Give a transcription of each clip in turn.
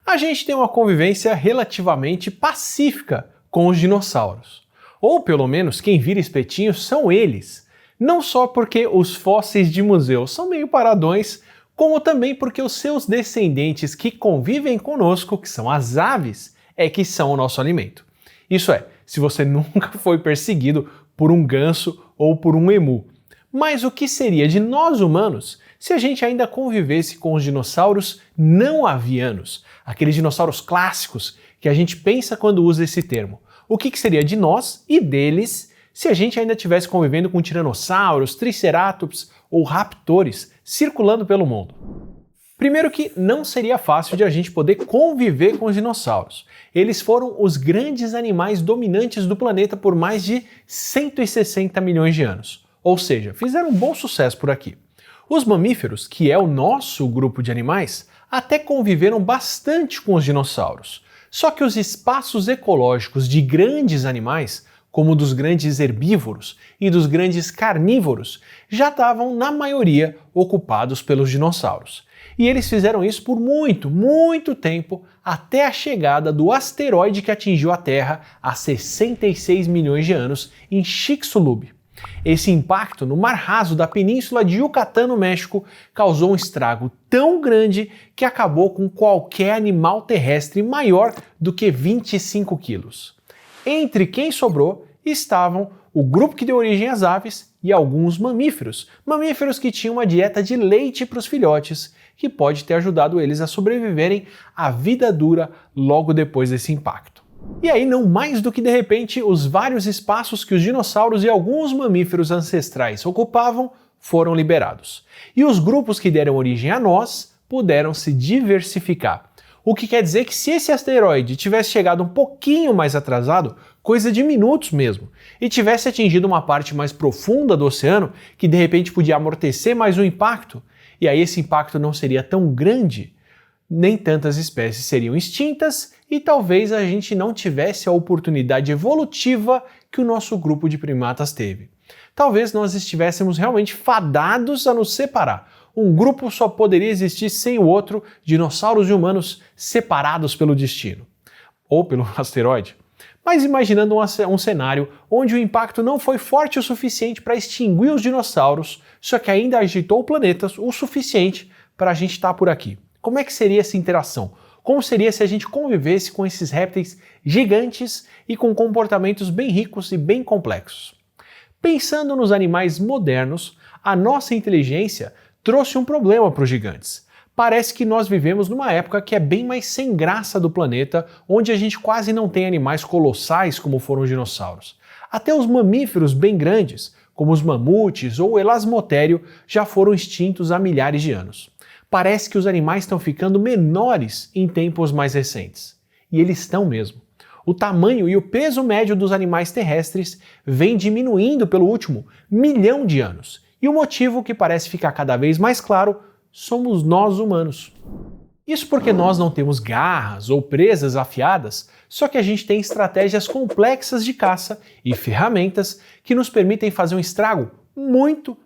a gente tem uma convivência relativamente pacífica com os dinossauros. Ou pelo menos quem vira espetinho são eles. Não só porque os fósseis de museu são meio paradões, como também porque os seus descendentes que convivem conosco, que são as aves, é que são o nosso alimento. Isso é, se você nunca foi perseguido por um ganso ou por um emu. Mas o que seria de nós humanos se a gente ainda convivesse com os dinossauros não avianos, aqueles dinossauros clássicos que a gente pensa quando usa esse termo? O que seria de nós e deles se a gente ainda estivesse convivendo com tiranossauros, triceratops ou raptores circulando pelo mundo? Primeiro que não seria fácil de a gente poder conviver com os dinossauros. Eles foram os grandes animais dominantes do planeta por mais de 160 milhões de anos. Ou seja, fizeram um bom sucesso por aqui. Os mamíferos, que é o nosso grupo de animais, até conviveram bastante com os dinossauros. Só que os espaços ecológicos de grandes animais, como dos grandes herbívoros e dos grandes carnívoros, já estavam, na maioria, ocupados pelos dinossauros. E eles fizeram isso por muito tempo, até a chegada do asteroide que atingiu a Terra há 66 milhões de anos em Chicxulub. Esse impacto no mar raso da península de Yucatán, no México, causou um estrago tão grande que acabou com qualquer animal terrestre maior do que 25 quilos. Entre quem sobrou estavam o grupo que deu origem às aves e alguns mamíferos que tinham uma dieta de leite para os filhotes, que pode ter ajudado eles a sobreviverem à vida dura logo depois desse impacto. E aí, não mais do que de repente, os vários espaços que os dinossauros e alguns mamíferos ancestrais ocupavam foram liberados. E os grupos que deram origem a nós puderam se diversificar. O que quer dizer que se esse asteroide tivesse chegado um pouquinho mais atrasado, coisa de minutos mesmo, e tivesse atingido uma parte mais profunda do oceano, que de repente podia amortecer mais o impacto, e aí esse impacto não seria tão grande, nem tantas espécies seriam extintas e talvez a gente não tivesse a oportunidade evolutiva que o nosso grupo de primatas teve. Talvez nós estivéssemos realmente fadados a nos separar. Um grupo só poderia existir sem o outro, dinossauros e humanos separados pelo destino. Ou pelo asteroide. Mas imaginando um cenário onde o impacto não foi forte o suficiente para extinguir os dinossauros, só que ainda agitou o planeta o suficiente para a gente estar por aqui. Como é que seria essa interação? Como seria se a gente convivesse com esses répteis gigantes e com comportamentos bem ricos e bem complexos? Pensando nos animais modernos, a nossa inteligência trouxe um problema para os gigantes. Parece que nós vivemos numa época que é bem mais sem graça do planeta, onde a gente quase não tem animais colossais como foram os dinossauros. Até os mamíferos bem grandes, como os mamutes ou o elasmotério, já foram extintos há milhares de anos. Parece que os animais estão ficando menores em tempos mais recentes. E eles estão mesmo. O tamanho e o peso médio dos animais terrestres vem diminuindo pelo último 1 milhão de anos. E o motivo que parece ficar cada vez mais claro somos nós humanos. Isso porque nós não temos garras ou presas afiadas, só que a gente tem estratégias complexas de caça e ferramentas que nos permitem fazer um estrago muito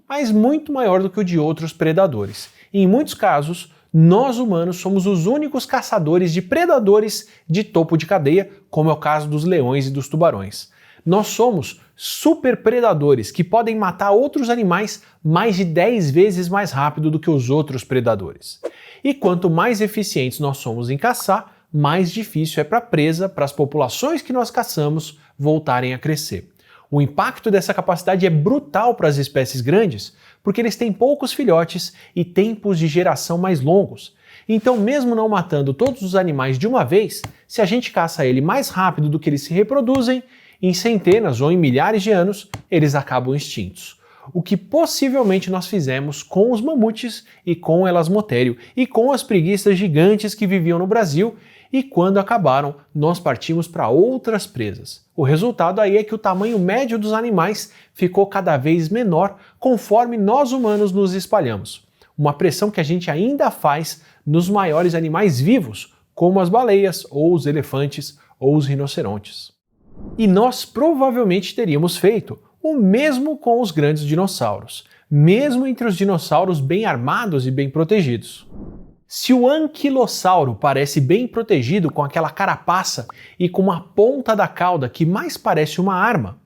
maior do que o de outros predadores. E em muitos casos, nós humanos somos os únicos caçadores de predadores de topo de cadeia, como é o caso dos leões e dos tubarões. Nós somos super predadores que podem matar outros animais mais de 10 vezes mais rápido do que os outros predadores. E quanto mais eficientes nós somos em caçar, mais difícil é para a presa, para as populações que nós caçamos, voltarem a crescer. O impacto dessa capacidade é brutal para as espécies grandes, porque eles têm poucos filhotes e tempos de geração mais longos. Então, mesmo não matando todos os animais de uma vez, se a gente caça ele mais rápido do que eles se reproduzem, em centenas ou em milhares de anos, eles acabam extintos. O que possivelmente nós fizemos com os mamutes e com o elasmotério e com as preguiças gigantes que viviam no Brasil, e quando acabaram, nós partimos para outras presas. O resultado aí é que o tamanho médio dos animais ficou cada vez menor conforme nós humanos nos espalhamos. Uma pressão que a gente ainda faz nos maiores animais vivos, como as baleias, ou os elefantes, ou os rinocerontes. E nós provavelmente teríamos feito o mesmo com os grandes dinossauros, mesmo entre os dinossauros bem armados e bem protegidos. Se o anquilossauro parece bem protegido com aquela carapaça e com uma ponta da cauda que mais parece uma arma,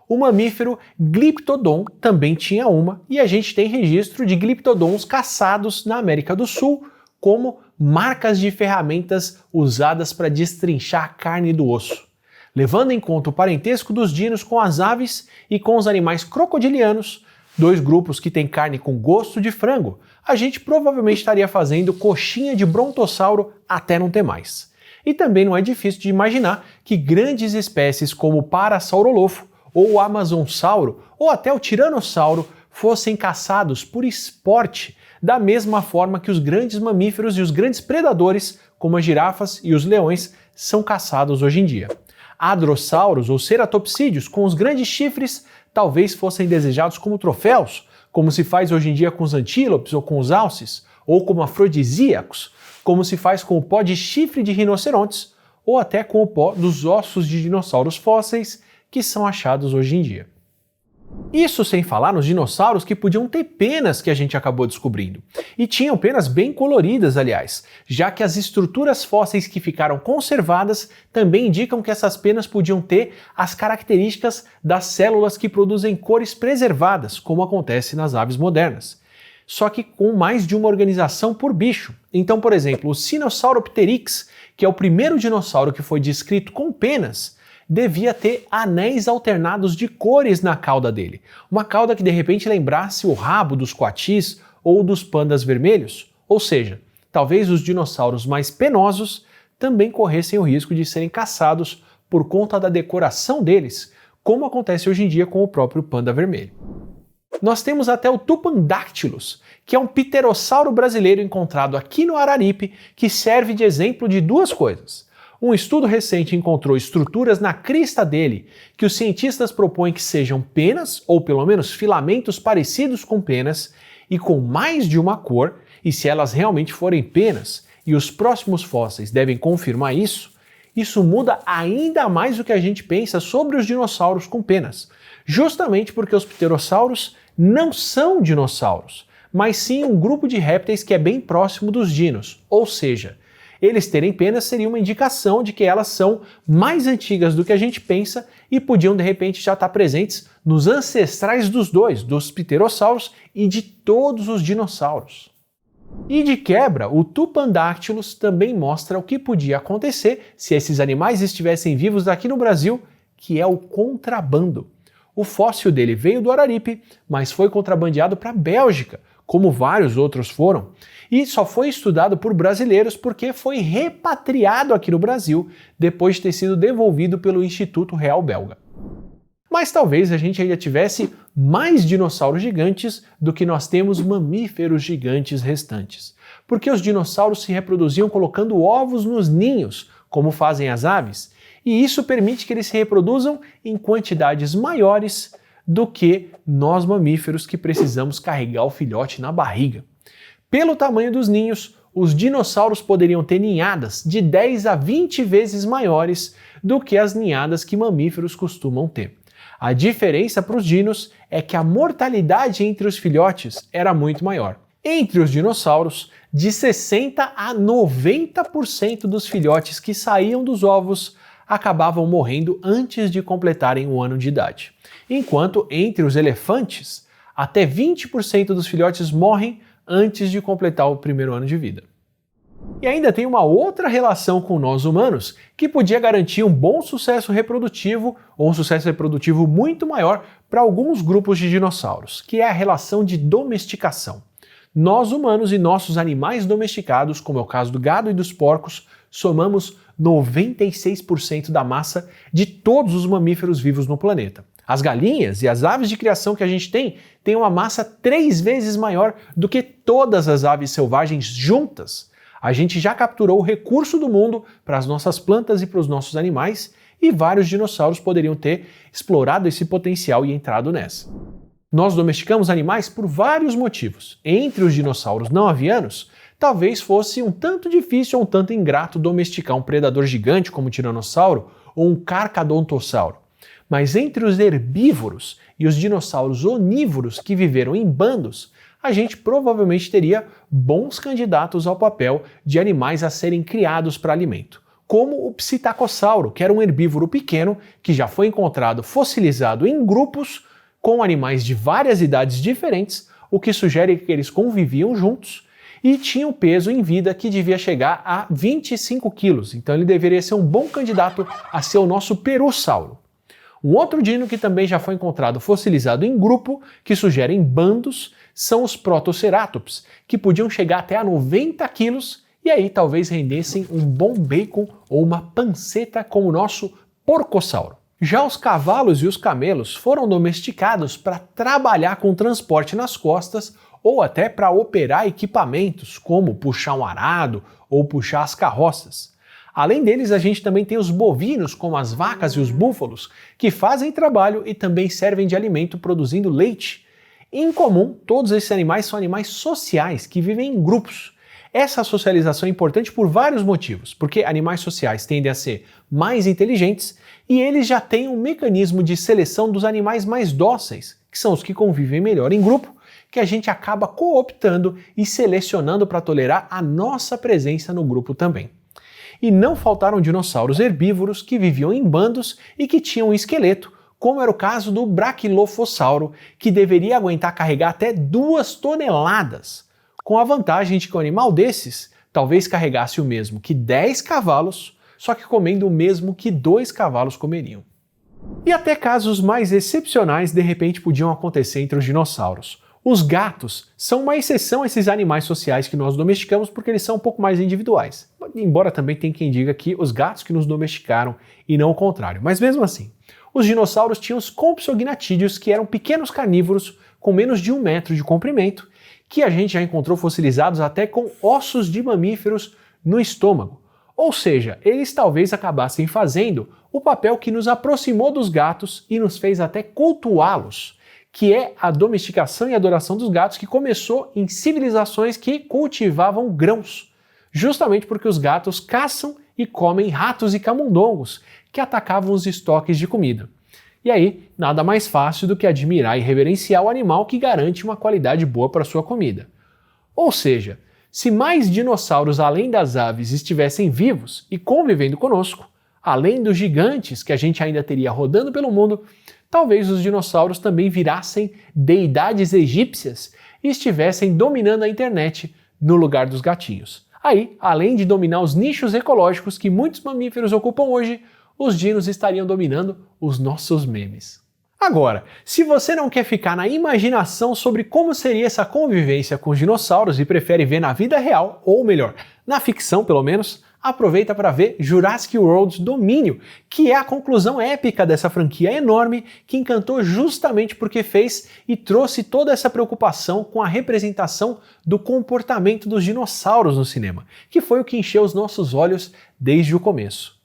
o mamífero Glyptodon também tinha uma, e a gente tem registro de Glyptodons caçados na América do Sul como marcas de ferramentas usadas para destrinchar a carne do osso. Levando em conta o parentesco dos dinos com as aves e com os animais crocodilianos, dois grupos que têm carne com gosto de frango, a gente provavelmente estaria fazendo coxinha de brontossauro até não ter mais. E também não é difícil de imaginar que grandes espécies como o parasaurolofo, ou o amazonsauro, ou até o tiranossauro fossem caçados por esporte, da mesma forma que os grandes mamíferos e os grandes predadores, como as girafas e os leões, são caçados hoje em dia. Hadrossauros ou ceratopsídeos com os grandes chifres talvez fossem desejados como troféus, como se faz hoje em dia com os antílopes ou com os alces, ou como afrodisíacos, como se faz com o pó de chifre de rinocerontes, ou até com o pó dos ossos de dinossauros fósseis que são achados hoje em dia. Isso sem falar nos dinossauros que podiam ter penas que a gente acabou descobrindo. E tinham penas bem coloridas, aliás, já que as estruturas fósseis que ficaram conservadas também indicam que essas penas podiam ter as características das células que produzem cores preservadas, como acontece nas aves modernas. Só que com mais de uma organização por bicho. Então, por exemplo, o Sinosauropteryx, que é o primeiro dinossauro que foi descrito com penas, devia ter anéis alternados de cores na cauda dele. Uma cauda que de repente lembrasse o rabo dos coatis ou dos pandas vermelhos. Ou seja, talvez os dinossauros mais penosos também corressem o risco de serem caçados por conta da decoração deles, como acontece hoje em dia com o próprio panda vermelho. Nós temos até o Tupandactylus, que é um pterossauro brasileiro encontrado aqui no Araripe, que serve de exemplo de duas coisas. Um estudo recente encontrou estruturas na crista dele que os cientistas propõem que sejam penas, ou pelo menos filamentos parecidos com penas, e com mais de uma cor, e se elas realmente forem penas, e os próximos fósseis devem confirmar isso muda ainda mais o que a gente pensa sobre os dinossauros com penas, justamente porque os pterossauros não são dinossauros, mas sim um grupo de répteis que é bem próximo dos dinos, ou seja, eles terem penas seria uma indicação de que elas são mais antigas do que a gente pensa e podiam de repente já estar presentes nos ancestrais dos dois, dos pterossauros e de todos os dinossauros. E de quebra, o Tupandactylus também mostra o que podia acontecer se esses animais estivessem vivos aqui no Brasil, que é o contrabando. O fóssil dele veio do Araripe, mas foi contrabandeado para a Bélgica, como vários outros foram, e só foi estudado por brasileiros porque foi repatriado aqui no Brasil depois de ter sido devolvido pelo Instituto Real Belga. Mas talvez a gente ainda tivesse mais dinossauros gigantes do que nós temos mamíferos gigantes restantes, porque os dinossauros se reproduziam colocando ovos nos ninhos, como fazem as aves, e isso permite que eles se reproduzam em quantidades maiores do que nós mamíferos que precisamos carregar o filhote na barriga. Pelo tamanho dos ninhos, os dinossauros poderiam ter ninhadas de 10 a 20 vezes maiores do que as ninhadas que mamíferos costumam ter. A diferença para os dinos é que a mortalidade entre os filhotes era muito maior. Entre os dinossauros, de 60 a 90% dos filhotes que saíam dos ovos acabavam morrendo antes de completarem um ano de idade. Enquanto entre os elefantes, até 20% dos filhotes morrem antes de completar o primeiro ano de vida. E ainda tem uma outra relação com nós humanos que podia garantir um bom sucesso reprodutivo ou um sucesso reprodutivo muito maior para alguns grupos de dinossauros, que é a relação de domesticação. Nós humanos e nossos animais domesticados, como é o caso do gado e dos porcos, somamos 96% da massa de todos os mamíferos vivos no planeta. As galinhas e as aves de criação que a gente têm uma massa 3 vezes maior do que todas as aves selvagens juntas. A gente já capturou o recurso do mundo para as nossas plantas e para os nossos animais, e vários dinossauros poderiam ter explorado esse potencial e entrado nessa. Nós domesticamos animais por vários motivos. Entre os dinossauros não avianos, talvez fosse um tanto difícil ou um tanto ingrato domesticar um predador gigante como o tiranossauro ou um carcadontossauro. Mas entre os herbívoros e os dinossauros onívoros que viveram em bandos, a gente provavelmente teria bons candidatos ao papel de animais a serem criados para alimento, como o psitacossauro, que era um herbívoro pequeno que já foi encontrado fossilizado em grupos com animais de várias idades diferentes, o que sugere que eles conviviam juntos e tinham peso em vida que devia chegar a 25 quilos, então ele deveria ser um bom candidato a ser o nosso perussauro. Um outro dino que também já foi encontrado fossilizado em grupo, que sugerem bandos, são os protoceratops, que podiam chegar até a 90 quilos e aí talvez rendessem um bom bacon ou uma panceta como o nosso porcossauro. Já os cavalos e os camelos foram domesticados para trabalhar com transporte nas costas ou até para operar equipamentos, como puxar um arado ou puxar as carroças. Além deles, a gente também tem os bovinos, como as vacas e os búfalos, que fazem trabalho e também servem de alimento produzindo leite. Em comum, todos esses animais são animais sociais, que vivem em grupos. Essa socialização é importante por vários motivos, porque animais sociais tendem a ser mais inteligentes e eles já têm um mecanismo de seleção dos animais mais dóceis, que são os que convivem melhor em grupo, que a gente acaba cooptando e selecionando para tolerar a nossa presença no grupo também. E não faltaram dinossauros herbívoros que viviam em bandos e que tinham um esqueleto, como era o caso do Brachylophosauro, que deveria aguentar carregar até 2 toneladas, com a vantagem de que um animal desses talvez carregasse o mesmo que 10 cavalos, só que comendo o mesmo que 2 cavalos comeriam. E até casos mais excepcionais de repente podiam acontecer entre os dinossauros. Os gatos são uma exceção a esses animais sociais que nós domesticamos porque eles são um pouco mais individuais. Embora também tem quem diga que os gatos que nos domesticaram e não o contrário. Mas mesmo assim, os dinossauros tinham os compsognatídeos, que eram pequenos carnívoros com menos de 1 metro de comprimento, que a gente já encontrou fossilizados até com ossos de mamíferos no estômago. Ou seja, eles talvez acabassem fazendo o papel que nos aproximou dos gatos e nos fez até cultuá-los, que é a domesticação e adoração dos gatos, que começou em civilizações que cultivavam grãos, justamente porque os gatos caçam e comem ratos e camundongos, que atacavam os estoques de comida. E aí, nada mais fácil do que admirar e reverenciar o animal que garante uma qualidade boa para sua comida. Ou seja, se mais dinossauros além das aves estivessem vivos e convivendo conosco, além dos gigantes que a gente ainda teria rodando pelo mundo, talvez os dinossauros também virassem deidades egípcias e estivessem dominando a internet no lugar dos gatinhos. Aí, além de dominar os nichos ecológicos que muitos mamíferos ocupam hoje, os dinos estariam dominando os nossos memes. Agora, se você não quer ficar na imaginação sobre como seria essa convivência com os dinossauros e prefere ver na vida real, ou melhor, na ficção pelo menos, aproveita para ver Jurassic World Domínio, que é a conclusão épica dessa franquia enorme que encantou justamente porque fez e trouxe toda essa preocupação com a representação do comportamento dos dinossauros no cinema, que foi o que encheu os nossos olhos desde o começo.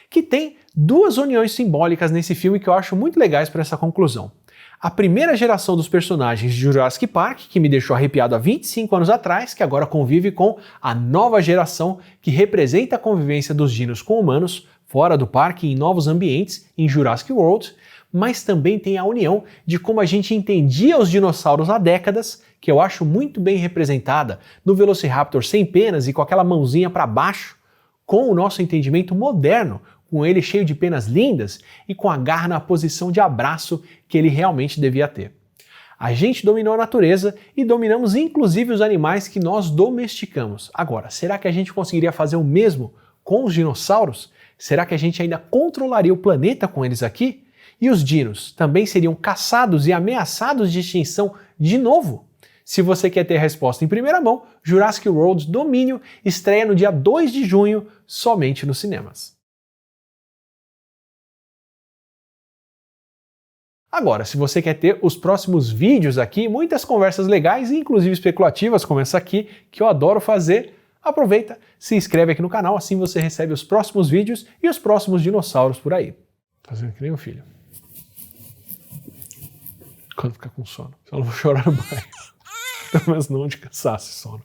Que tem 2 uniões simbólicas nesse filme que eu acho muito legais para essa conclusão. A primeira geração dos personagens de Jurassic Park, que me deixou arrepiado há 25 anos atrás, que agora convive com a nova geração que representa a convivência dos dinos com humanos, fora do parque e em novos ambientes, em Jurassic World, mas também tem a união de como a gente entendia os dinossauros há décadas, que eu acho muito bem representada no Velociraptor sem penas e com aquela mãozinha para baixo, com o nosso entendimento moderno, com ele cheio de penas lindas e com a garra na posição de abraço que ele realmente devia ter. A gente dominou a natureza e dominamos inclusive os animais que nós domesticamos. Agora, será que a gente conseguiria fazer o mesmo com os dinossauros? Será que a gente ainda controlaria o planeta com eles aqui? E os dinos também seriam caçados e ameaçados de extinção de novo? Se você quer ter a resposta em primeira mão, Jurassic World Domínio estreia no dia 2 de junho, somente nos cinemas. Agora, se você quer ter os próximos vídeos aqui, muitas conversas legais, inclusive especulativas, como essa aqui, que eu adoro fazer, aproveita, se inscreve aqui no canal, assim você recebe os próximos vídeos e os próximos dinossauros por aí. Fazendo que nem um filho. Quando ficar com sono. Só não vou chorar no banho. Pelo menos não de cansaço e sono.